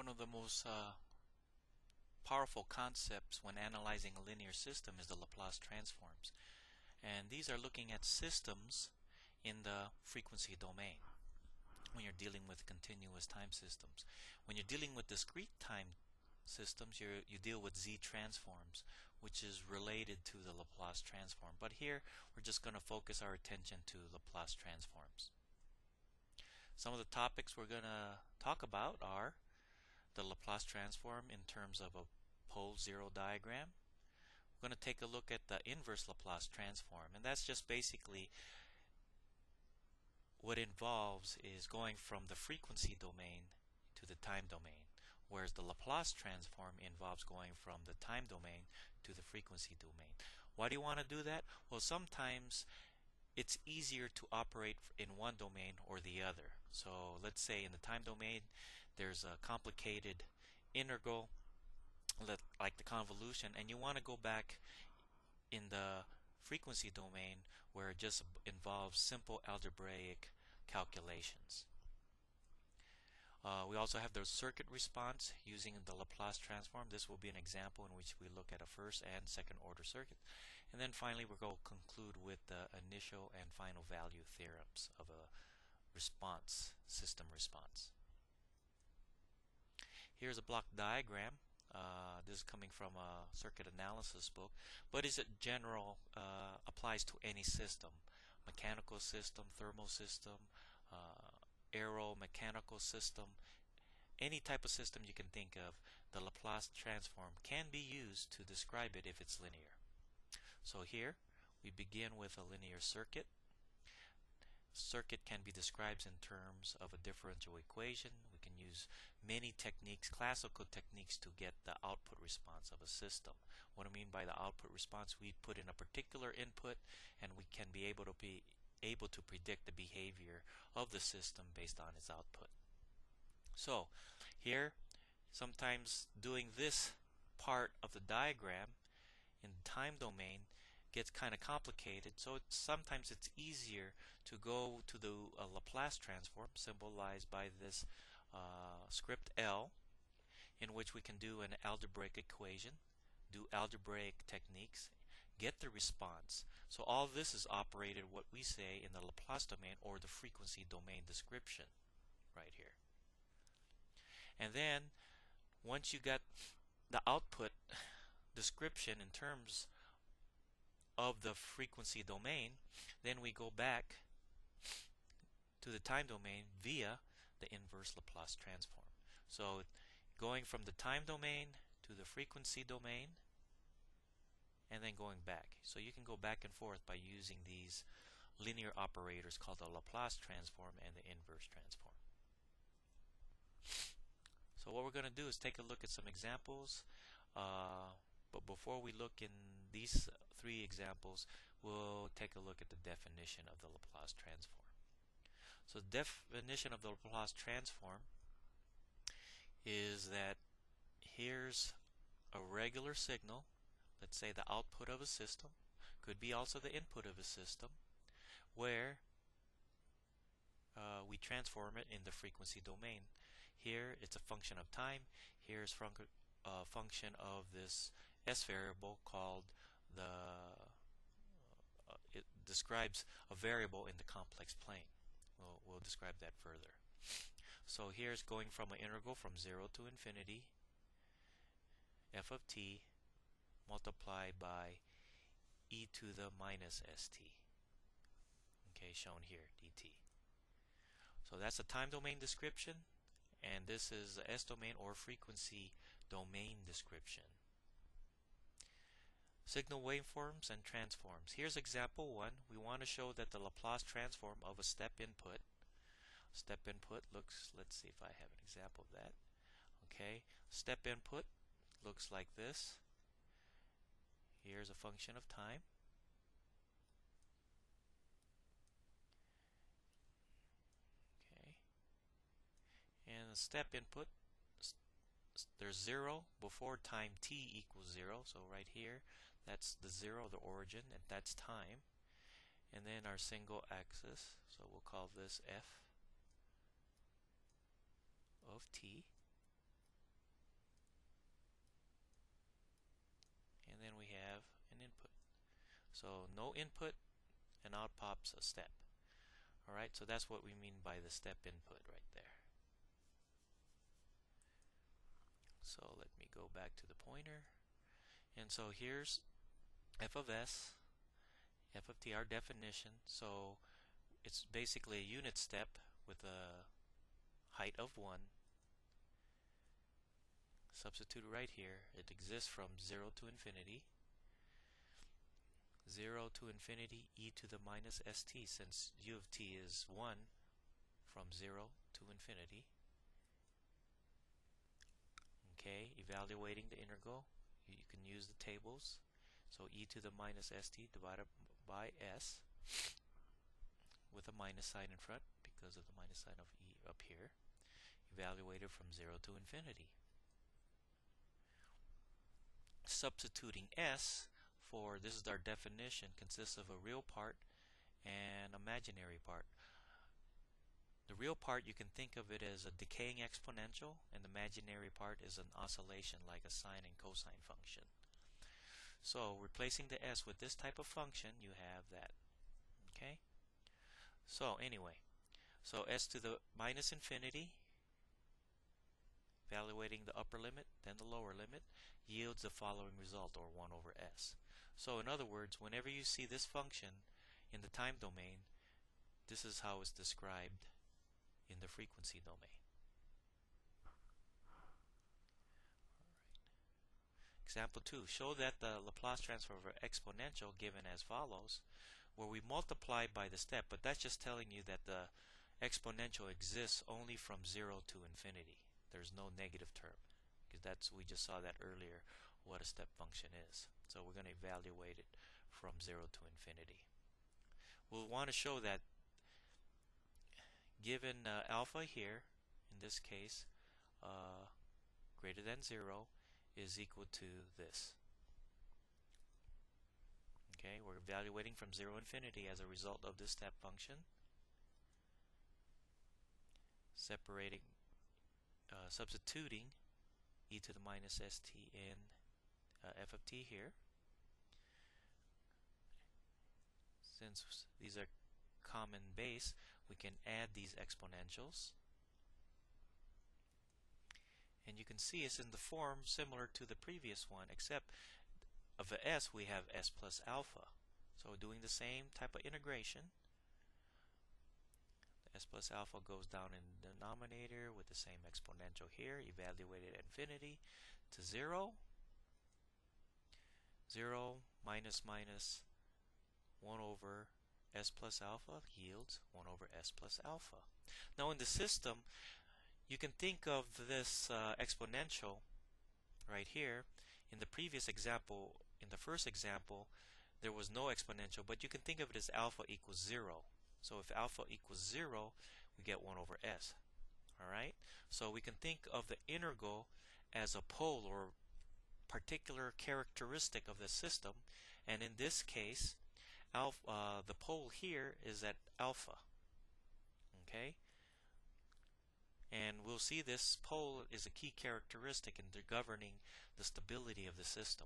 One of the most powerful concepts when analyzing a linear system is the Laplace transforms. And these are looking at systems in the frequency domain when you're dealing with continuous time systems. When you're dealing with discrete time systems, you deal with Z transforms, which is related to the Laplace transform. But here we're just going to focus our attention to Laplace transforms. Some of the topics we're going to talk about are the Laplace transform in terms of a pole zero diagram. We're going to take a look at the inverse Laplace transform, and that's just basically what involves is going from the frequency domain to the time domain, whereas the Laplace transform involves going from the time domain to the frequency domain. Why do you want to do that? Well, sometimes it's easier to operate in one domain or the other. So let's say in the time domain there's a complicated integral like the convolution, and you want to go back in the frequency domain where it just involves simple algebraic calculations. We also have the circuit response using the Laplace transform. This will be an example in which we look at a first and second order circuit. And then finally we're going to conclude with the initial and final value theorems of a response, system response. Here's a block diagram. This is coming from a circuit analysis book, but is it general, applies to any system, mechanical system, thermal system, aero-mechanical system, any type of system you can think of. The Laplace transform can be used to describe it if it's linear. So here we begin with a linear circuit. Circuit can be described in terms of a differential equation. We can use many techniques, classical techniques, to get the output response of a system. What I mean by the output response, we put in a particular input and we can be able to predict the behavior of the system based on its output. So here, sometimes doing this part of the diagram in the time domain gets kind of complicated, so sometimes it's easier to go to the Laplace transform, symbolized by this script L, in which we can do an algebraic equation, do algebraic techniques, get the response. So all this is operated what we say in the Laplace domain or the frequency domain description right here. And then once you get the output description in terms of the frequency domain, then we go back to the time domain via the inverse Laplace transform. So going from the time domain to the frequency domain and then going back. So you can go back and forth by using these linear operators called the Laplace transform and the inverse transform. So what we're going to do is take a look at some examples. But before we look in these three examples, we'll take a look at the definition of the Laplace transform. So the definition of the Laplace transform is that here's a regular signal, let's say the output of a system, could be also the input of a system, where we transform it in the frequency domain. Here it's a function of time, here's a function of this S variable called it describes a variable in the complex plane. We'll describe that further. So here's going from an integral from 0 to infinity, f of t multiplied by e to the minus st. Okay, shown here, dt. So that's a time domain description, and this is the S domain or frequency domain description. Signal waveforms and transforms. Here's example 1. We want to show that the Laplace transform of a step input looks, let's see if I have an example of that. Okay, step input looks like this. Here's a function of time. Okay, and the step input, there's 0 before time t equals 0, so right here that's the 0, the origin, and that's time. And then our single axis, so we'll call this f of t. So no input, and out pops a step. Alright, so that's what we mean by the step input right there. So let me go back to the pointer. And so here's f of s, f of t, our definition. So it's basically a unit step with a height of 1. Substitute right here. It exists from 0 to infinity. 0 to infinity e to the minus st, since u of t is 1 from 0 to infinity. Okay, evaluating the integral, you can use the tables. So e to the minus st divided by s with a minus sign in front because of the minus sign of e up here. Evaluated from 0 to infinity. Substituting s for, this is our definition, consists of a real part and imaginary part. The real part, you can think of it as a decaying exponential, and the imaginary part is an oscillation like a sine and cosine function. So replacing the s with this type of function, you have that. Okay? So anyway, so s to the minus infinity, evaluating the upper limit, then the lower limit, yields the following result, or 1 over s. So in other words, whenever you see this function in the time domain, this is how it's described in the frequency domain. Example 2. Show that the Laplace transform of an exponential given as follows, where we multiply by the step, but that's just telling you that the exponential exists only from 0 to infinity. There's no negative term, because we just saw that earlier, what a step function is. So we're going to evaluate it from 0 to infinity. We'll want to show that given alpha here, in this case, greater than 0, is equal to this. Okay, we're evaluating from 0 to infinity as a result of this step function. Separating, substituting e to the minus st in f of t here. Since these are common base, we can add these exponentials. And you can see it's in the form similar to the previous one, except of the s we have s plus alpha. So doing the same type of integration. The s plus alpha goes down in the denominator with the same exponential here, evaluated at infinity to 0. 0 minus 1 over s plus alpha yields 1 over s plus alpha. Now in the system, you can think of this exponential right here. In the previous example, in the first example, there was no exponential, but you can think of it as alpha equals 0. So if alpha equals 0, we get 1 over s. Alright? So we can think of the integral as a pole or particular characteristic of the system, and in this case, the pole here is at alpha. Okay? And we'll see this pole is a key characteristic in governing the stability of the system.